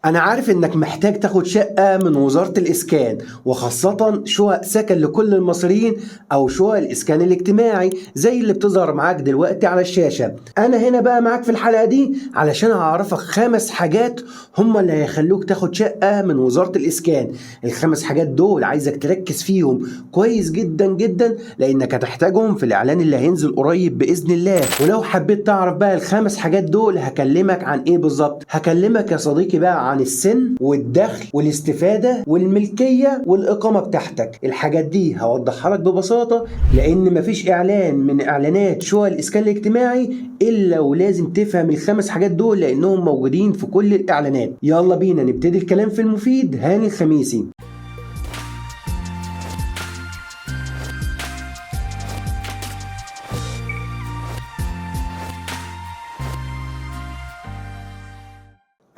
أنا عارف إنك محتاج تاخد شقة من وزارة الإسكان، وخاصة شقق سكن لكل المصريين أو شقق الإسكان الاجتماعي زي اللي بتظهر معاك دلوقتي على الشاشة. أنا هنا بقى معاك في الحلقة دي علشان أعرفك 5 حاجات هم اللي هيخلوك تاخد شقة من وزارة الإسكان. ال5 حاجات دول عايزك تركز فيهم كويس جدا جدا، لأنك هتحتاجهم في الإعلان اللي هينزل قريب بإذن الله. ولو حبيت تعرف بقى ال5 حاجات دول هكلمك عن إيه بالظبط؟ هكلمك يا صديقي بقى عن السن والدخل والاستفادة والملكية والإقامة بتاعتك. الحاجات دي هوضحها لك ببساطة، لأن مفيش إعلان من إعلانات شقق الإسكان الاجتماعي إلا ولازم تفهم ال5 حاجات دول، لأنهم موجودين في كل الإعلانات. يلا بينا نبتدي الكلام في المفيد. هاني الخميسي.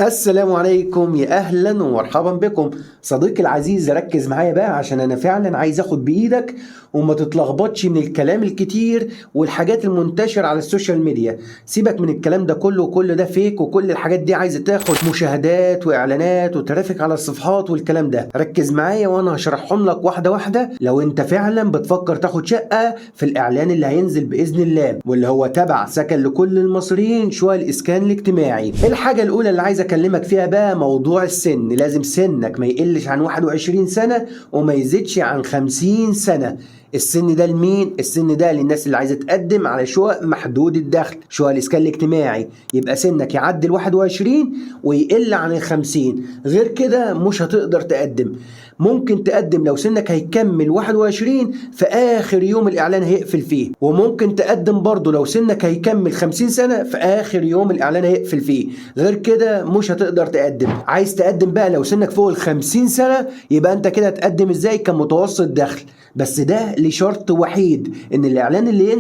السلام عليكم، يا اهلا ومرحبا بكم. صديقي العزيز ركز معايا بقى، عشان انا فعلا عايز اخد بايدك وما تتلخبطش من الكلام الكتير والحاجات المنتشرة على السوشيال ميديا. سيبك من الكلام ده كله، وكل ده فيك، وكل الحاجات دي عايزة تاخد مشاهدات واعلانات وترافيك على الصفحات والكلام ده. ركز معايا وانا هشرحهم لك واحدة واحدة لو انت فعلا بتفكر تاخد شقة في الاعلان اللي هينزل باذن الله، واللي هو تبع سكن لكل المصريين شقق الاسكان الاجتماعي. الحاجة الاولى اللي عايز اكلمك فيها بقى موضوع السن. لازم سنك ما يقلش عن 21 سنة وما يزيدش عن 50 سنة. السن ده لمين؟ السن ده للناس اللي عايزه تقدم على شقق محدود الدخل، شقق الاسكان الاجتماعي. يبقى سنك يعدي ال 21 ويقل عن ال 50، غير كده مش هتقدر تقدم. ممكن تقدم لو سنك هيكمل 21 في اخر يوم الاعلان هيقفل فيه، وممكن تقدم برضه لو سنك هيكمل 50 سنه في اخر يوم الاعلان هيقفل فيه، غير كده مش هتقدر تقدم. عايز تقدم بقى لو سنك فوق ال 50 سنه، يبقى انت كده تقدم ازاي؟ كمتوسط دخل، بس ده لشرط وحيد، ان الاعلان اللي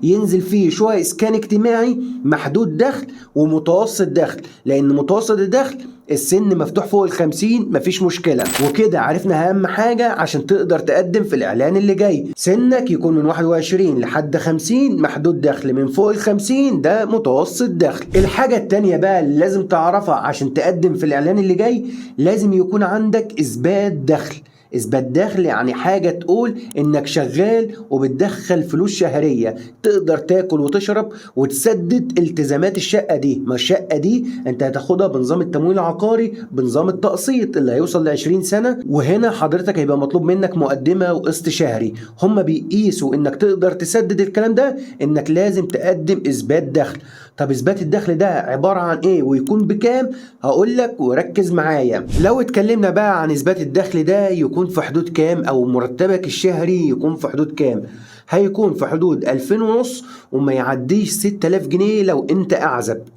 ينزل فيه شقق اسكان اجتماعي محدود دخل ومتوسط دخل، لان متوسط الدخل السن مفتوح فوق ال 50 مفيش مشكله. وكده عرفنا اهم حاجه عشان تقدر تقدم في الاعلان اللي جاي. سنك يكون من 21 لحد 50 محدود دخل، من فوق ال 50 ده متوسط دخل. الحاجه التانيه بقى اللي لازم تعرفها عشان تقدم في الاعلان اللي جاي، لازم يكون عندك اثبات دخل. اثبات دخل يعني حاجة تقول انك شغال وبتدخل فلوس شهرية تقدر تاكل وتشرب وتسدد التزامات الشقة دي. ما الشقة دي انت هتاخدها بنظام التمويل العقاري، بنظام التقسيط اللي هيوصل ل 20 سنة. وهنا حضرتك هيبقى مطلوب منك مقدمة وقسط شهري. هم بيقيسوا انك تقدر تسدد الكلام ده، انك لازم تقدم اثبات دخل. طب اثبات الدخل ده عبارة عن ايه ويكون بكام؟ هقول لك وركز معايا. لو اتكلمنا بقى عن اثبات الدخل ده يكون في حدود كام، او مرتبك الشهري يكون في حدود كام؟ هيكون في حدود 2500 وما يعديش 6000 جنيه لو انت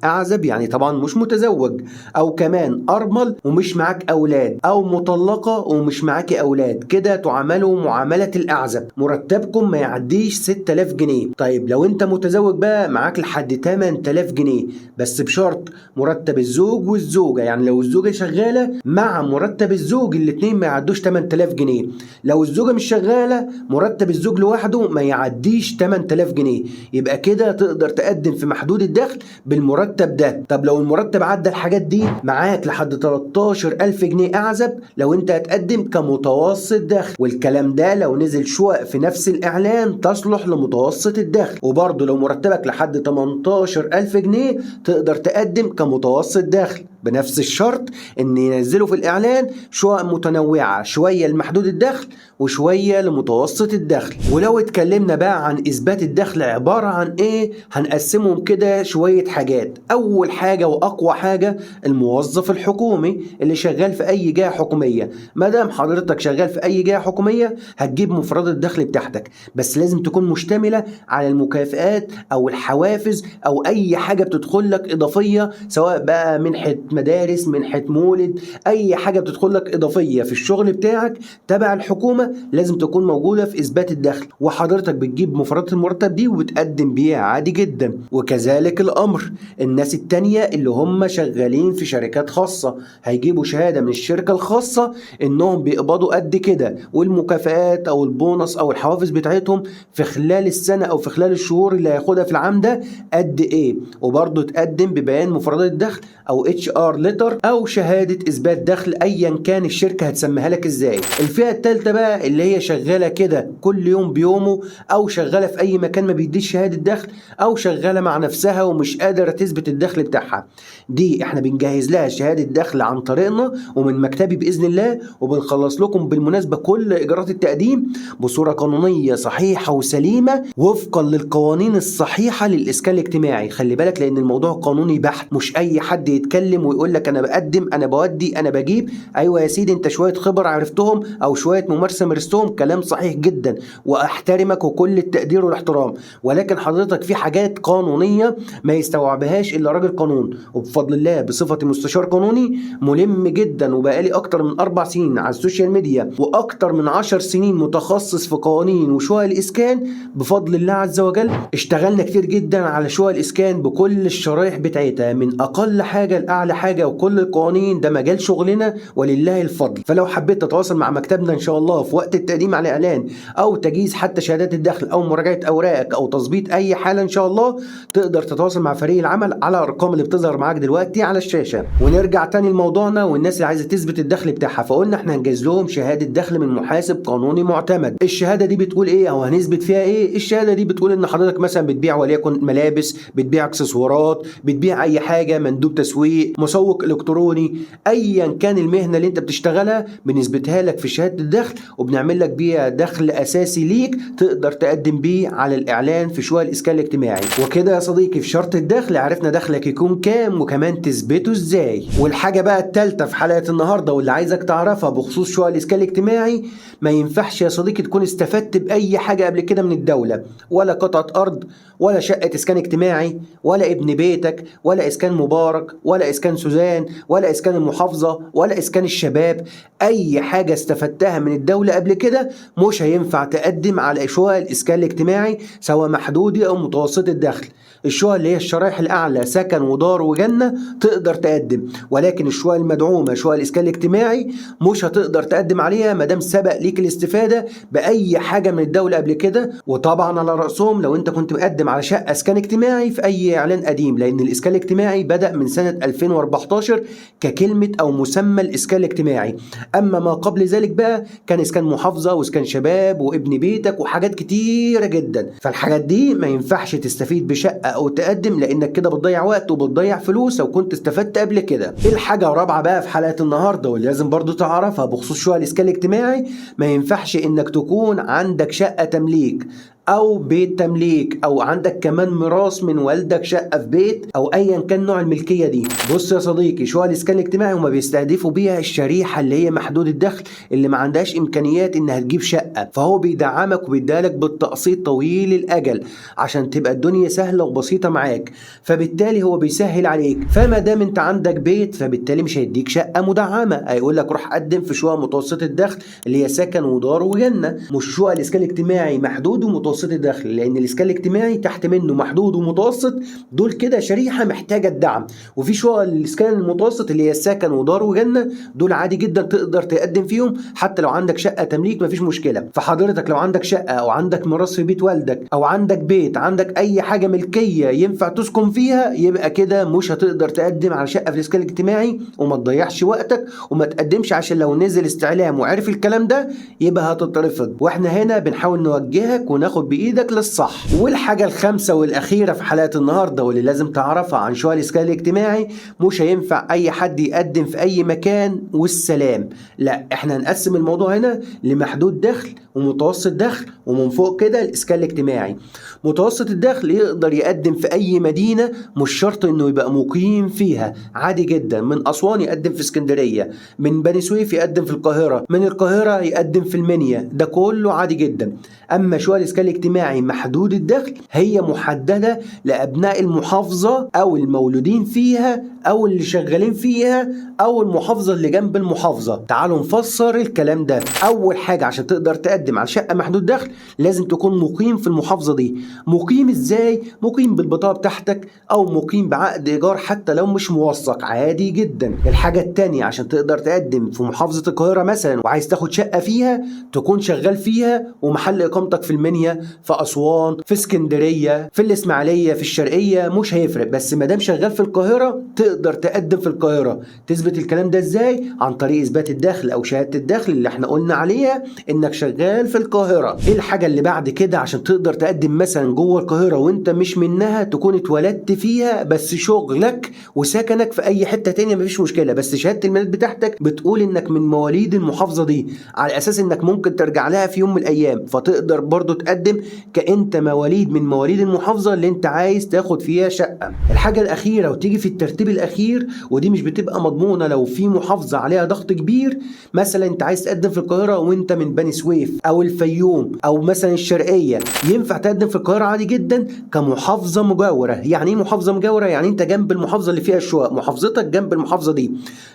اعزب يعني طبعا مش متزوج، او كمان ارمل ومش معاك اولاد، او مطلقة ومش معاكي اولاد، كده تعاملوا معاملة الاعزب. مرتبكم ما يعديش 6000 جنيه. طيب لو انت متزوج بقى معاك لحد 8000 جنيه، بس بشرط مرتب الزوج والزوجة، يعني لو الزوجة شغالة مع مرتب الزوج الاتنين ما يعدوش 8000 جنيه. لو الزوجة مش شغالة مرتب الزوج لوحده ما يعديش 8000 جنيه. يبقى كده تقدر تقدم في محدود الدخل بالمرتب ده. طب لو المرتب عدى الحاجات دي، معاك لحد 13000 جنيه اعزب لو انت هتقدم كمتوسط دخل. والكلام ده لو نزل شقق في نفس الاعلان تصلح لمتوسط الدخل. وبرضه لو مرتبك لحد 18000 جنيه تقدر تقدم كمتوسط دخل، بنفس الشرط ان ينزلوا في الاعلان شقق متنوعه، شويه لمحدود الدخل وشويه لمتوسط الدخل. ولو اتكلمنا بقى عن اثبات الدخل عباره عن ايه، هنقسمهم كده شويه حاجات. اول حاجه واقوى حاجه الموظف الحكومي اللي شغال في اي جهه حكوميه. ما دام حضرتك شغال في اي جهه حكوميه هتجيب مفردات الدخل بتاعتك، بس لازم تكون مشتمله على المكافئات او الحوافز او اي حاجه بتدخل لك اضافيه، سواء بقى منحه مدارس، منحه مولد، اي حاجه بتدخل لك اضافيه في الشغل بتاعك تبع الحكومه لازم تكون موجوده في اثبات الدخل. وحضرتك بتجيب مفردات المرتب دي وبتقدم بيها عادي جدا. وكذلك الامر الناس التانية اللي هم شغالين في شركات خاصه هيجيبوا شهاده من الشركه الخاصه انهم بيقبضوا قد كده، والمكافآت او البونص او الحوافز بتاعتهم في خلال السنه او في خلال الشهور اللي هياخدها في العام ده قد ايه. وبرضه تقدم ببيان مفردات الدخل او HR ار ليتر او شهاده اثبات دخل، ايا كان الشركه هتسميها لك ازاي. الفئه الثالثه بقى اللي هي شغاله كده كل يوم بيومه، او شغاله في اي مكان ما بيديش شهاده دخل، او شغاله مع نفسها ومش قادره تثبت الدخل بتاعها. دي احنا بنجهز لها شهاده دخل عن طريقنا ومن مكتبي باذن الله، وبنخلص لكم بالمناسبه كل اجراءات التقديم بصوره قانونيه صحيحه وسليمه وفقا للقوانين الصحيحه للاسكان الاجتماعي. خلي بالك لان الموضوع قانوني بحت، مش اي حد يتكلم ويقول لك انا بقدم انا بودي انا بجيب. ايوه يا سيدي انت شويه خبر عرفتهم او شويه ممارسه مارستهم، كلام صحيح جدا واحترمك وكل التقدير والاحترام، ولكن حضرتك في حاجات قانونيه ما يستوعبهاش الا راجل قانون. وبفضل الله بصفتي مستشار قانوني ملم جدا، وبقالي اكتر من 4 سنين على السوشيال ميديا واكتر من 10 سنين متخصص في قوانين وشقق الاسكان بفضل الله عز وجل. اشتغلنا كتير جدا على شقق الاسكان بكل الشرائح بتاعتها من اقل حاجه لاعلى حاجه، وكل القوانين ده مجال شغلنا ولله الفضل. فلو حبيت تتواصل مع مكتبنا ان شاء الله في وقت التقديم على اعلان او تجهيز حتى شهادات الدخل او مراجعه اوراقك او تظبيط اي حاله ان شاء الله، تقدر تتواصل مع فريق العمل على الارقام اللي بتظهر معاك دلوقتي على الشاشه. ونرجع تاني لموضوعنا والناس اللي عايزه تثبت الدخل بتاعها، فقلنا احنا هنجهز لهم شهاده دخل من محاسب قانوني معتمد. الشهاده دي بتقول ايه او هنثبت فيها ايه؟ الشهاده دي بتقول ان حضرتك مثلا بتبيع وليكن ملابس، بتبيع اكسسوارات، بتبيع اي حاجه، مندوب تسويق، مسوق الكتروني، ايا كان المهنه اللي انت بتشتغلها بنثبتها لك في شهاده الدخل وبنعمل لك بيها دخل اساسي ليك تقدر تقدم بيه على الاعلان في شقق الاسكان الاجتماعي. وكده يا صديقي في شرط الدخل عرفنا دخلك يكون كام وكمان تثبته ازاي. والحاجه بقى الثالثه في حلقه النهارده واللي عايزك تعرفها بخصوص شقق الاسكان الاجتماعي، ما ينفعش يا صديقي تكون استفدت باي حاجه قبل كده من الدوله، ولا قطعه ارض ولا شقه اسكان اجتماعي ولا ابن بيتك ولا اسكان مبارك ولا اسكان سوزان ولا اسكان المحافظه ولا اسكان الشباب. اي حاجه استفدتها من الدوله قبل كده مش هينفع تقدم على شقق الاسكان الاجتماعي سواء محدودي او متوسط الدخل. الشقق اللي هي الشرائح الاعلى سكن ودار وجنه تقدر تقدم، ولكن الشقق المدعومه شقق الاسكان الاجتماعي مش هتقدر تقدم عليها ما دام سبق ليك الاستفاده باي حاجه من الدوله قبل كده. وطبعا على راسهم لو انت كنت مقدم على شقه اسكان اجتماعي في اي اعلان قديم، لان الاسكان الاجتماعي بدا من سنه 2014 ككلمه او مسمى الاسكان الاجتماعي. اما ما قبل ذلك بقى كان اسكان محافظه واسكان شباب وابن بيتك وحاجات كتيره جدا. فالحاجات دي ما ينفعش تستفيد بشقه او تقدم، لانك كده بتضيع وقت وبتضيع فلوس لو كنت استفدت قبل كده. الحاجه الرابعه بقى في حلقه النهارده واللي لازم برضو تعرفها بخصوص شقق الاسكان الاجتماعي، ما ينفعش انك تكون عندك شقه تمليك او بيت تمليك او عندك كمان ميراث من والدك شقه في بيت او ايا كان نوع الملكيه دي. بص يا صديقي شقق الاسكان الاجتماعي هما بيستهدفوا بيها الشريحه اللي هي محدود الدخل اللي ما عندهاش امكانيات انها تجيب شقه، فهو بيدعمك وبيديلك بالتقسيط طويل الاجل عشان تبقى الدنيا سهله وبسيطه معاك، فبالتالي هو بيسهل عليك. فما دام انت عندك بيت فبالتالي مش هيديك شقه مدعمه، هيقول لك روح قدم في شقق متوسط الدخل اللي هي سكن ودار وجنه. مش شقق الاسكان الاجتماعي محدود ومتوسط الدخل، لان الاسكان الاجتماعي تحت منه محدود ومتوسط، دول كده شريحه محتاجه الدعم. وفي شقق الاسكان المتوسط اللي هي السكن ودار وجنه دول عادي جدا تقدر تقدم فيهم حتى لو عندك شقه تمليك مفيش مشكله. فحضرتك لو عندك شقه او عندك ميراث في بيت والدك او عندك بيت عندك اي حاجه ملكيه ينفع تسكن فيها، يبقى كده مش هتقدر تقدم على شقه في الاسكان الاجتماعي. وما تضيعش وقتك وما تقدمش عشان لو نزل استعلام وعرف الكلام ده يبقى هتترفض. واحنا هنا بنحاول نوجهك وناخد بايدك للصح. والحاجه الخامسه والاخيره في حلقه النهارده واللي لازم تعرفها عن شقق الاسكان الاجتماعي، مش هينفع اي حد يقدم في اي مكان والسلام، لا احنا هنقسم الموضوع هنا لمحدود دخل ومتوسط دخل ومن فوق كده الاسكان الاجتماعي. متوسط الدخل يقدر يقدم في اي مدينه، مش شرط انه يبقى مقيم فيها، عادي جدا. من اسوان يقدم في اسكندريه، من بني سويف يقدم في القاهره، من القاهره يقدم في المنيا، ده كله عادي جدا. اما شقق الاسكان الاجتماعي محدود الدخل هي محدده لابناء المحافظه او المولودين فيها او اللي شغالين فيها او المحافظه اللي جنب المحافظه. تعالوا نفسر الكلام ده. اول حاجه عشان تقدر تقدم على شقه محدود دخل لازم تكون مقيم في المحافظه دي. مقيم ازاي؟ مقيم بالبطاقه بتاعتك او مقيم بعقد ايجار حتى لو مش موثق، عادي جدا. الحاجه الثانيه عشان تقدر تقدم في محافظه القاهره مثلا وعايز تاخد شقه فيها تكون شغال فيها ومحل اقامتك في المنيا، في اسوان، في اسكندريه، في الاسماعيليه، في الشرقيه، مش هيفرق، بس ما دام شغال في القاهره تقدر تقدر تقدم في القاهرة. تثبت الكلام ده ازاي؟ عن طريق اثبات الدخل او شهادة الدخل اللي احنا قلنا عليها انك شغال في القاهرة. ايه الحاجة اللي بعد كده عشان تقدر تقدم مثلا جوه القاهرة وانت مش منها، تكون اتولدت فيها بس شغلك وسكنك في اي حتة تانية مفيش مشكلة، بس شهادة الميلاد بتاعتك بتقول انك من مواليد المحافظة دي، على اساس انك ممكن ترجع لها في يوم من الايام، فتقدر برضو تقدم كأنت مواليد من مواليد المحافظة اللي انت عايز تاخد فيها شقة. الحاجة الاخيرة وتيجي في الترتيب الاخير، ودي مش بتبقى مضمونة لو في محافظة عليها ضغط كبير، مثلا انت عايز تقدم في القاهرة وانت من بني سويف او الفيوم او مثلا الشرقية، ينفع تقدم في القاهرة عادي جدا كمحافظة مجاورة. يعني ايه محافظة مجاورة؟ يعني انت جنب المحافظة اللي فيها الشقق، محافظتك جنب المحافظة دي،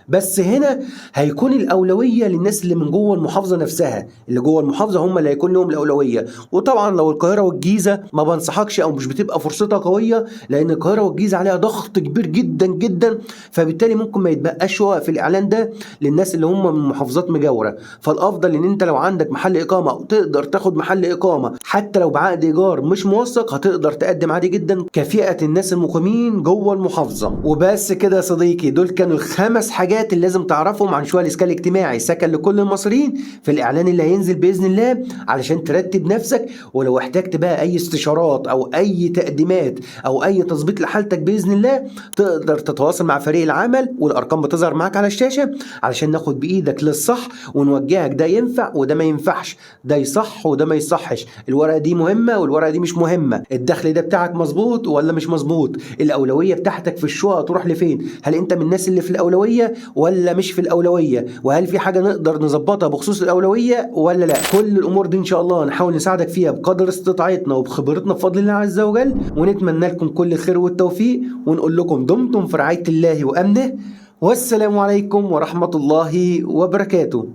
بس هنا هيكون الأولوية للناس اللي من جوه المحافظة نفسها، اللي جوه المحافظة هم اللي هيكون لهم الأولوية. وطبعا لو القاهرة والجيزة ما بنصحكش او مش بتبقى فرصتها قوية، لان القاهرة والجيزة عليها ضغط كبير جدا جدا، فبالتالي ممكن ما يتبقاش شقق في الإعلان ده للناس اللي هم من محافظات مجاورة. فالأفضل ان انت لو عندك محل إقامة أو تقدر تاخد محل إقامة حتى لو بعقد إيجار مش موثق، هتقدر تقدم عادي جدا كفئة الناس المقيمين جوه المحافظة. وبس كده يا صديقي، دول كانوا الخمس حاجات اللي لازم تعرفهم عن شقق الإسكان الاجتماعي سكن لكل المصريين في الإعلان اللي هينزل بإذن الله، علشان ترتب نفسك. ولو احتجت بقى أي استشارات أو أي تقديمات أو أي تظبيط لحالتك بإذن الله، تقدر تتواصل مع فريق العمل، والأرقام بتظهر معاك على الشاشة، علشان ناخد بإيدك للصح ونوجهك ده ينفع وده ما ينفعش، ده يصح وده ما يصحش، الورقة دي مهمة والورقة دي مش مهمة، الدخل ده بتاعك مظبوط ولا مش مظبوط، الأولوية بتاعتك في الشقق تروح لفين، هل أنت من الناس اللي في الأولوية ولا مش في الأولوية، وهل في حاجة نقدر نظبطها بخصوص الأولوية ولا لا. كل الأمور دي إن شاء الله نحاول نساعدك فيها بقدر استطاعتنا وبخبرتنا بفضل الله عز وجل، ونتمنى لكم كل خير والتوفيق، ونقول لكم دمتم في رعاية الله وأمنه، والسلام عليكم ورحمة الله وبركاته.